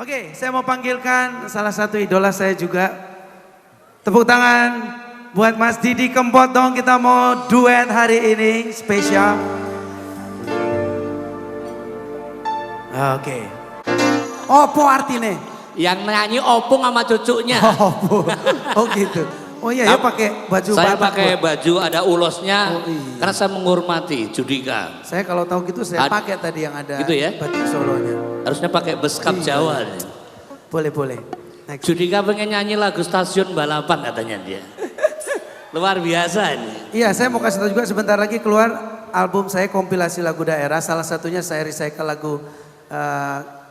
Oke, saya mau panggilkan salah satu idola saya juga. Tepuk tangan buat Mas Didi Kempot dong, kita mau duet hari ini spesial. Oke. Opo artinya? Yang nyanyi Opung sama cucunya. Opo. Oh gitu. Oh iya ya pakai baju Saya Batak, pakai baju ada ulosnya. Oh, iya. Karena saya menghormati Judika. Saya kalau tahu gitu saya pakai tadi yang ada gitu ya? batik solonya. Harusnya pakai beskap Iya. Jawa. Boleh. Next. Judika pengen nyanyi lagu Stasiun Balapan katanya dia. Luar biasa ini. Iya, saya mau kasih tahu juga sebentar lagi keluar album saya kompilasi lagu daerah. Salah satunya saya recycle lagu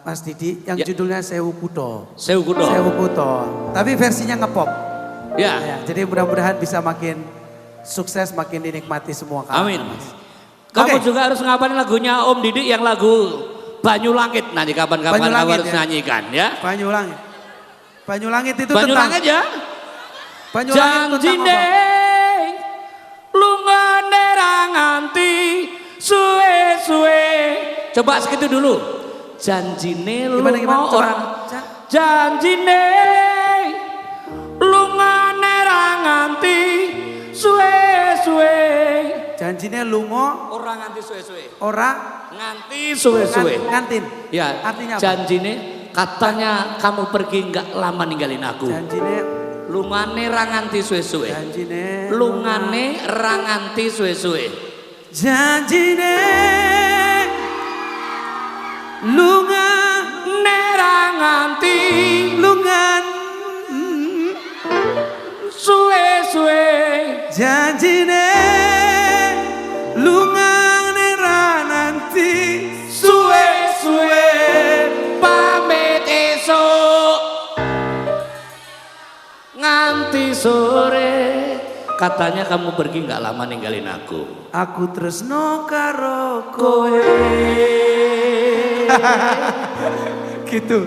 Mas Didi yang Ya. judulnya Sewu Kuto. Sewu Kuto. Sewu Kuto. Tapi versinya ngepop. Ya. Ya, jadi mudah-mudahan bisa makin sukses, makin dinikmati semua kawan. Amin. Kamu Oke. juga harus ngapain lagunya Om Didi yang lagu Banyu Langit. Nanti kapan-kapan Banyu kamu Langit, harus ya. nyanyikan ya. Banyu Langit. Banyu Langit itu Banyu tentang Langit ya. Banyu Langit tentang Janjine apa? lungane ra nganti suwe-suwe. Coba segitu dulu. Janjine Gimana, lunga Coba. orang. Janjine lungane ra nganti suwe-suwe. Janjine lungo Ora nganti suwe-suwe. ora Nganti suwe-suwe. ngantin. Ya, Artinya apa? janjine katanya kamu pergi nggak lama ninggalin aku. Janjine Lungane ra nganti suwe-suwe. janjine Lungane ra nganti suwe-suwe. janjine lunga Ra nganti lungan suwe-suwe. janjine lungane ra nanti Suwe-suwe pamit esok nganti sore. Katanya kamu pergi nggak lama ninggalin aku. aku tresno karo Kowe. gitu.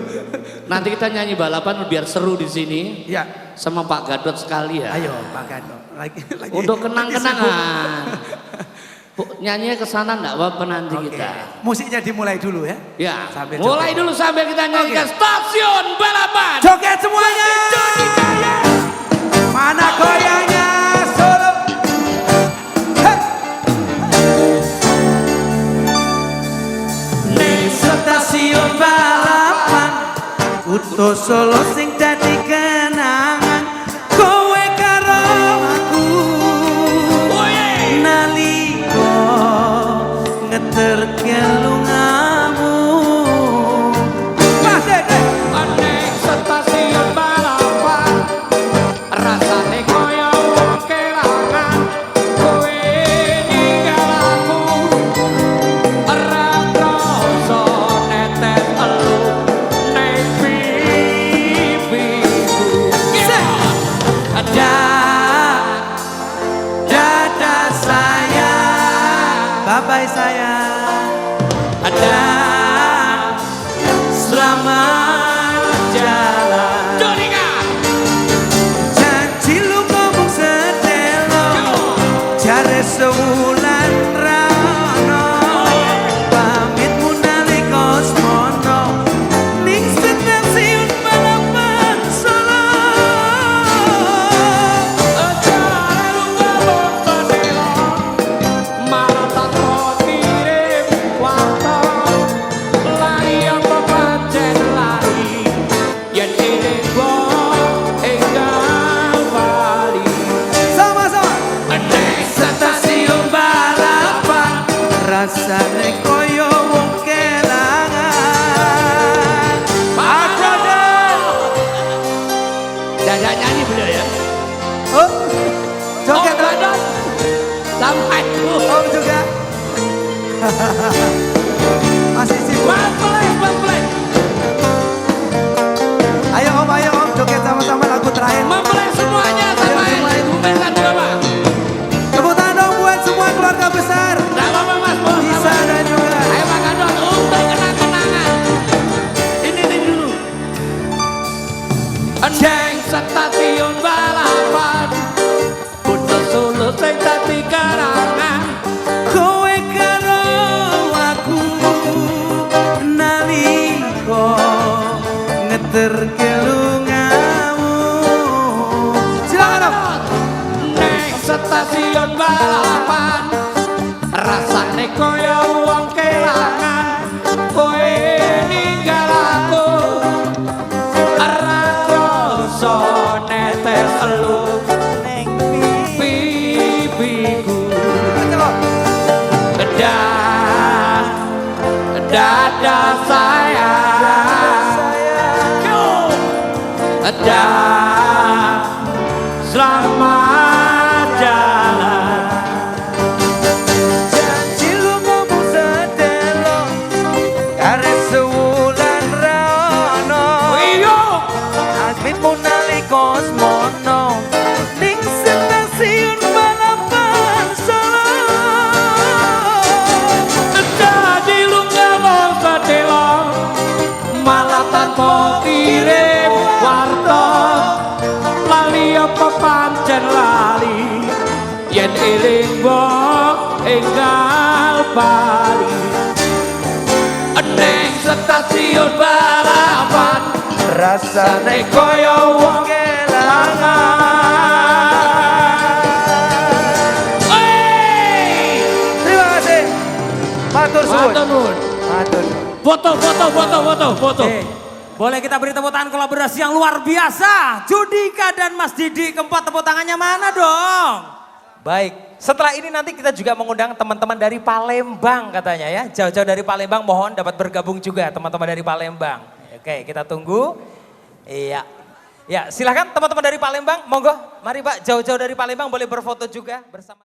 Nanti kita nyanyi balapan biar seru di sini Ya, sama Pak Gadot sekali ya. ayo Pak Gado. Lagi Untuk lagi kenang-kenangan. Bu, nyanyinya ke sana enggak apa-apa nanti sibuk. Oke. kita. Musiknya dimulai dulu ya. Ya, Sambil mulai joget. dulu sampai kita nyanyikan Oke. Stasiun Balapan. Joget semuanya. Mana goyangnya Solo? Hey. Ning stasiun balapan Kuto Solo sing dadi kenangan kowe karo aku nalika ngeterke lungamu. Mas Dede. Ning stasiun balapan rasane koyo wong kelangan. Kowe ninggal aku ora krasa netes elu ning pipiku. Dada sayang, bye-bye sayang. Ada selamat jalan. Jodika. Janji lu ngomong sedelo, jare sewulan rano. Pamitmu nalika semono, ning stasiun balapan Solo. Sama-sama. Stasiun balapan rasane koyo wong kelangan. Pak Brother. Jangan nyanyi beliau ya. Oh, joget Om Gadot. Sampai Om juga. Masih sibuk. mempelai. Ayo Om, joget sama-sama lagu terakhir. Mempelai semuanya sampai. Bukan Bapak. Tepuk tangan dong buat semua keluarga besar. Tidak apa-apa Mas. Bisa dan tergelungamu. Silakan dong. Neng stasiun balapan rasane koyo wong kelangan, kowe ninggal aku ora krasa netes elu ning pipiku. Dada sayang, selamat jalan. Janji lungamu sedelo karet sewulan raono. Iyo Admitmu nalika asmana ning stasiun balapan Solo. jadi lu gak mau sedelo malah tanpa kirim warta. Lali apa pancen lali yen eling mbok enggal bali. Neng stasiun balapan Rasane koyo wong kelangan. Hey! Terima kasih. Matur suwun. Matur nuwun. Matur. Foto. Boleh kita beri tepuk tangan kolaborasi yang luar biasa. Judika dan Mas Didi Kempot, tepuk tangannya mana dong? Baik, setelah ini nanti kita juga mengundang teman-teman dari Palembang katanya ya. Jauh-jauh dari Palembang mohon dapat bergabung juga teman-teman dari Palembang. Oke, kita tunggu. Iya. Ya, silakan teman-teman dari Palembang, monggo. Mari Pak, jauh-jauh dari Palembang boleh berfoto juga bersama.